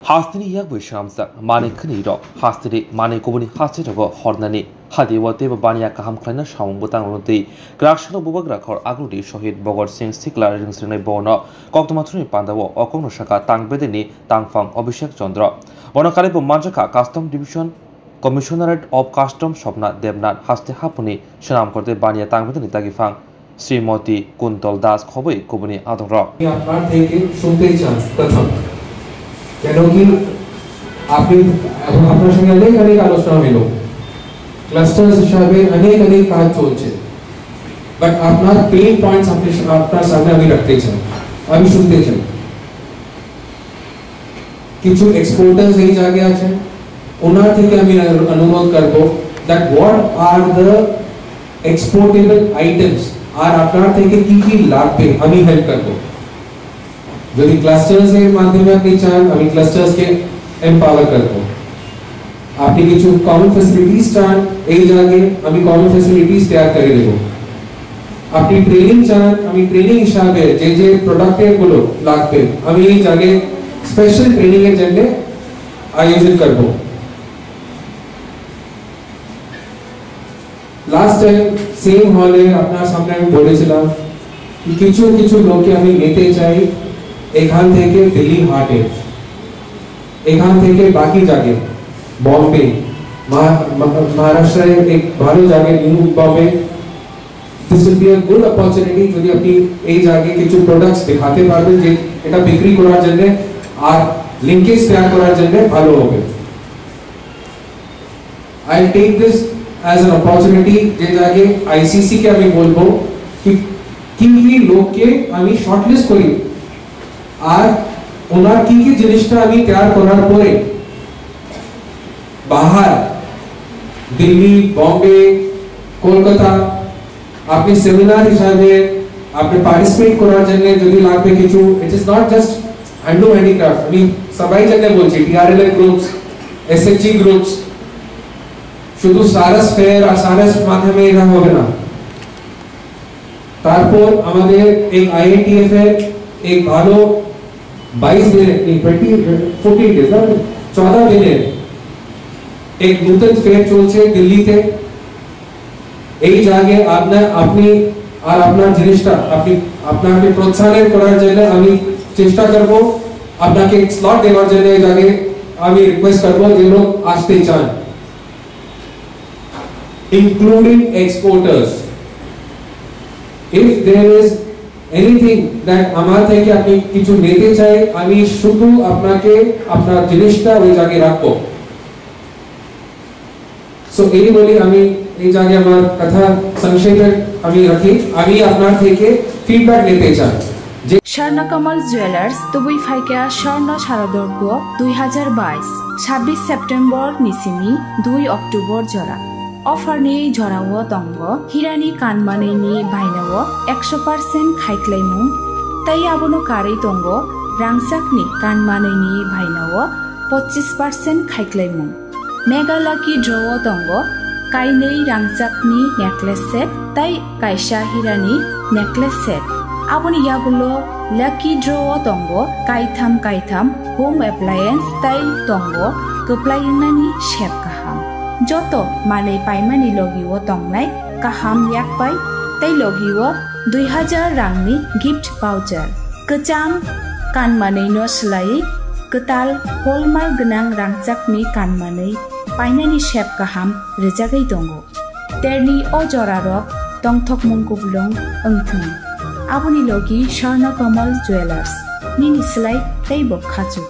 Hastini yak wishamsa mane khniro hastini mane kubuni hastirago hornani hadiwate bania kaham khlaina samung butang runti grakshano bubagrak hor agrudi shohid bogor singh siklar ringsrinai bono koktomathuni pandawo okongno shaka tangbedeni tangfang abhishek chandra bonakale manjaka custom division commissionerate of custom shopna devnath haste hapuni shanam korte bania tangbedeni tagifang Shrimati Kuntal Das খবই কুবনি আদর আপনার থেকে শুনতে চান প্রথম কেন কি আপনি আপনার সঙ্গে অনেক আলোচনা হলো ক্লাস্টার্স হিসাবে অনেক কাজ চলছে বাট আপনার পেইন পয়েন্টস আপনি আপনার সামনে আমি রাখতে চাই আমি শুনতে চাই কিছু এক্সপোর্টার্স এই জায়গায় আছেন ওনার থেকে আমি অনুরোধ করব that what are the exportable items আর আপনার থেকে কি কি লাগবে আমি হেল্প করব যদি ক্লাস্টার্স এর মাধ্যমে আপনি চান আমি ক্লাস্টার্স কে এমপাওয়ার করব আপনি কিছু কমন ফ্যাসিলিটিস চান এই জায়গায় আমি কমন ফ্যাসিলিটিস তৈরি করে দেব আপনি ট্রেনিং চান আমি ট্রেনিং হিসাবে যে প্রোডাক্টের গুলো লাগবে আমি এই জায়গায় স্পেশাল ট্রেনিং এর জন্য আয়োজন করব লাস্ট টাইম সেম হলে আপনার সামনে আমি বলেছিলাম কিছু কিছু লোককে আমি নিতে চাই এখান থেকে দিল্লি হাটে এখান থেকে বাকি জায়গায় বম্বে মহারাষ্ট্রের এক ভালো জায়গায় new Bombay this will be a good opportunity যদি আপনি এই জায়গায় কিছু প্রোডাক্টস দেখাতে পারবেন যে এটা বিক্রি করার জন্য আর লিংকেজ তৈরি করার জন্য ভালো হবে I take this as an opportunity যে জায়গায় আইসিসি কে আমি বলবো কি কি লোককে আমি শর্টলিস্ট করি আর ওনার কি কি জিনিসটা আমি তৈরি করার পরে বাহার দিল্লি বম্বে কলকাতা আপনি সেমিনার হিসাবে আপনি পার্টিসিপেট করার জন্য যদি লাগবে কিছু it is not just handloom handicraft আমি সবাই জন্য বলছি টিআরএল গ্রুপস এসএচজি গ্রুপস শুধু সারাস ফেয়ার আর সারাস মাধ্যমে এটা হবে না তারপর আমাদের এক আইআইটিএফ এর এক ভালো 22 দিনের 14 ডেজ 14 দিনের এক নতুন ফেয়ার চলছে দিল্লিতে এই জায়গায় আপনি আর আপনার জিনিসটা আপনাকে প্রোৎসাহন করার জন্য আমি চেষ্টা করব আপনাকে এক স্লট দেওয়ার জন্য এই জায়গায় আমি রিকোয়েস্ট করব যে লোক আসতে চান including exporters. If there is anything that আমার থেকে আপনি কিছু নিতে চাই আমি শুধু আপনাকে আপনার জিনিসটা ওই জায়গায় রাখবো সো এই বলি আমি এই জায়গায় আমার কথা সংক্ষেপে আমি রাখি আমি আপনার থেকে ফিডব্যাক নিতে চাই স্বর্ণকমল জুয়েলার্স দুবই ফাইকা স্বর্ণ শারদোৎসব 2022 26 সেপ্টেম্বর নিসিমি 2 অক্টোবর জরা অফার ni জরাও তঙ্গ হিরানি কানমানেনি বাইনাও 100% খাইক্লাইমু তাই আবনো কারেই তঙ্গ রাংসাকনি কানমানেনি বাইনাও 25% খাইক্লাইমু মেগা লাকি ড্রও তঙ্গ কাইনেই রাংসাকনি নেকলেস সেট তাই কাইসা হিরানি নেকলেস সেট আবনি ইয়াগুলো লাকি ড্রও তঙ্গ কাইথাম হোম অ্যাপ্লায়েন্স তাই তঙ্গ কপ্লাইনানি শেপ কাহাম যত মানে পাইমানি লগিও তংনাই কাহাম ইয়াক পাই তাই লগিও 2000 রাংনি গিফট ভাউচার কচাম কানমাनै नो सलाई कताल हलमार्क गोनां रांचाकनि कानमानै पाइनानि शेप काहाम रेजागै दंगो तेरनि अ जरारक तंथक मुंगुबलं ओंथुं आबुनि लगी स्वर्णकमल ज्वेलार्स निनि सलाई तै बखाजु